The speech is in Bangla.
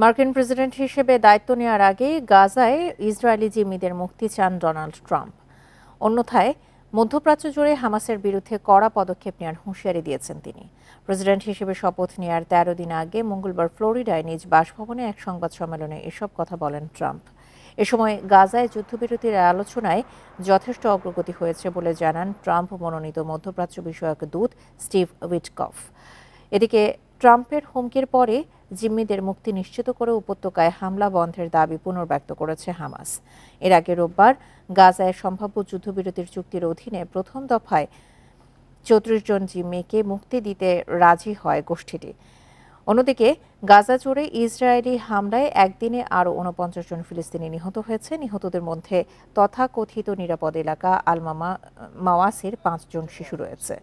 মার্কিন প্রেসিডেন্ট হিসেবে দায়িত্ব নেওয়ার আগে গাজায় ইসরায়েলি জিম্মিদের মুক্তি চান ডোনাল্ড ট্রাম্প। অন্যথায় মধ্যপ্রাচ্য জুড়ে হামাসের বিরুদ্ধে কড়া পদক্ষেপ নেওয়ার হুঁশিয়ারি দিয়েছেন তিনি। প্রেসিডেন্ট হিসেবে শপথ নেওয়ার ১৩ দিন আগে মঙ্গলবার ফ্লোরিডায় নিজ বাসভবনে এক সংবাদ সম্মেলনে এসব কথা বলেন ট্রাম্প। এ সময় গাজায় যুদ্ধবিরতির আলোচনায় যথেষ্ট অগ্রগতি হয়েছে বলে জানান ট্রাম্প মনোনীত মধ্যপ্রাচ্য বিষয়ক দূত স্টিভ উইটকফ। এদিকে ট্রাম্পের হুমকির পরে জিম্মিদের মুক্তি নিশ্চিত করে উপত্যকায় হামলা বন্ধের দাবি পুনর্ব্যক্ত করেছে হামাস। এর আগে রোববার গাজায় সম্ভাব্য যুদ্ধবিরতির চুক্তির অধীনে প্রথম দফায় ৩৪ জন জিম্মিকে মুক্তি দিতে রাজি হয় গোষ্ঠীটি। অন্যদিকে গাজা জুড়ে ইসরায়েলি হামলায় একদিনে আরও ৪৯ জন ফিলিস্তিনি নিহত হয়েছে। নিহতদের মধ্যে তথাকথিত নিরাপদ এলাকা আল মাওয়াসির ৫ জন শিশু রয়েছে।